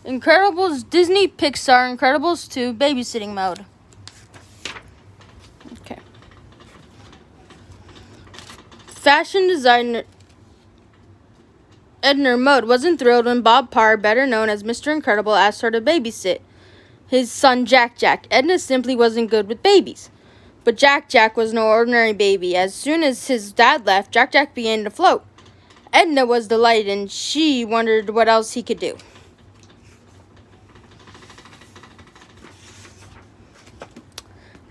Incredibles, Disney, Pixar, Incredibles 2, babysitting mode. Okay. Fashion designer Edna Mode wasn't thrilled when Bob Parr, better known as Mr. Incredible, asked her to babysit his son Jack Jack. Edna simply wasn't good with babies. But Jack Jack was no ordinary baby. As soon as his dad left, Jack Jack began to float. Edna was delighted, and she wondered what else he could do.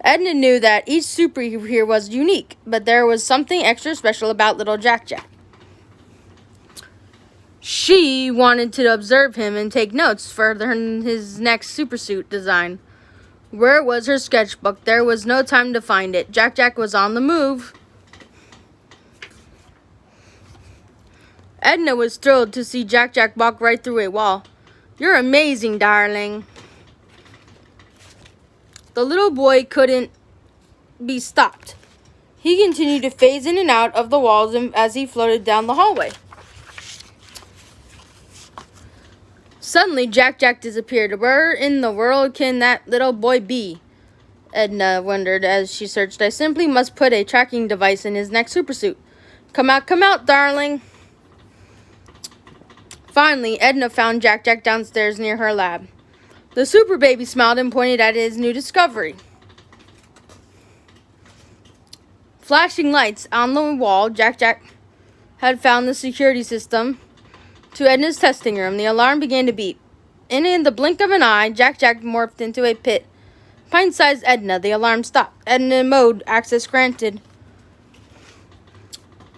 Edna knew that each superhero was unique, but there was something extra special about little Jack Jack. She wanted to observe him and take notes for his next supersuit design. Where was her sketchbook? There was no time to find it. Jack Jack was on the move. Edna was thrilled to see Jack Jack walk right through a wall. "You're amazing, darling." The little boy couldn't be stopped. He continued to phase in and out of the walls as he floated down the hallway. Suddenly, Jack Jack disappeared. Where in the world can that little boy be? Edna wondered as she searched. "I simply must put a tracking device in his next supersuit. Come out, darling." Finally, Edna found Jack Jack downstairs near her lab. The super baby smiled and pointed at his new discovery. Flashing lights on the wall, Jack Jack had found the security system to Edna's testing room. The alarm began to beep. In the blink of an eye, Jack Jack morphed into a pint-sized Edna. The alarm stopped. Edna Mode access granted.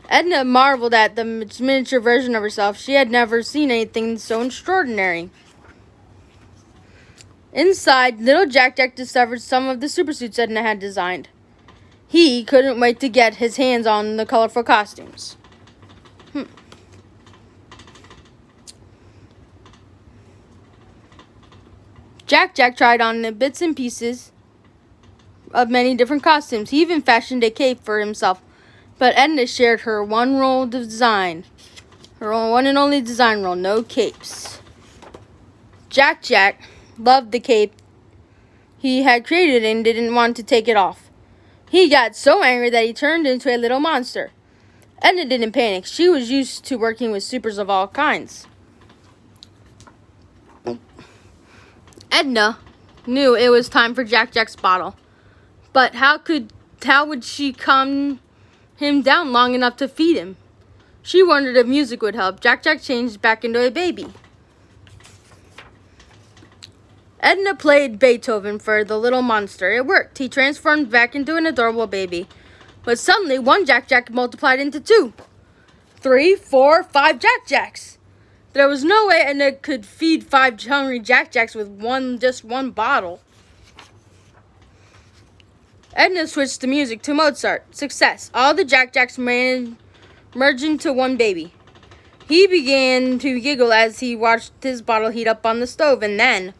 Edna marveled at the miniature version of herself. She had never seen anything so extraordinary. Inside, little Jack Jack discovered some of the supersuits Edna had designed. He couldn't wait to get his hands on the colorful costumes. Jack Jack tried on the bits and pieces of many different costumes. He even fashioned a cape for himself. But Edna shared her one and only design rule: no capes. Jack Jack loved the cape he had created and didn't want to take it off. He got so angry that he turned into a little monster. Edna didn't panic. She was used to working with supers of all kinds. Edna knew it was time for Jack Jack's bottle. But how would she calm him down long enough to feed him? She wondered if music would help. Jack Jack changed back into a baby. Edna played Beethoven for the little monster. It worked. He transformed back into an adorable baby. But suddenly, one Jack Jack multiplied into 2, 3, 4, 5 Jack Jacks. There was no way Edna could feed 5 hungry Jack Jacks with just one bottle. Edna switched the music to Mozart. Success. All the Jack Jacks merged into one baby. He began to giggle as he watched his bottle heat up on the stove, and then,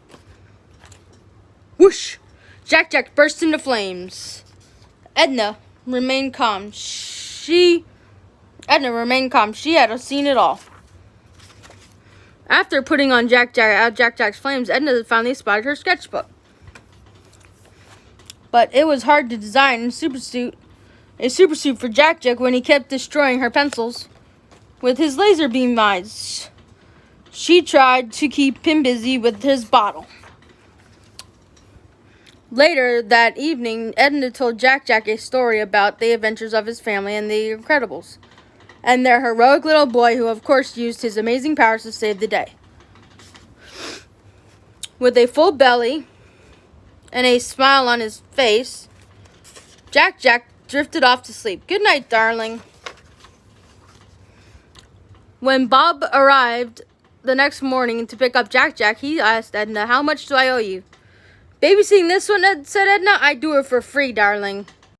whoosh! Jack Jack burst into flames. Edna remained calm. She had seen it all. After putting on Jack Jack's flames, Edna finally spotted her sketchbook. But it was hard to design a supersuit for Jack Jack when he kept destroying her pencils with his laser beam eyes. She tried to keep him busy with his bottle. Later that evening, Edna told Jack Jack a story about the adventures of his family and the Incredibles, and their heroic little boy who, of course, used his amazing powers to save the day. With a full belly and a smile on his face, Jack Jack drifted off to sleep. "Good night, darling." When Bob arrived the next morning to pick up Jack Jack, he asked Edna, "How much do I owe you?" "Babysitting this one," said Edna. "I do it for free, darling."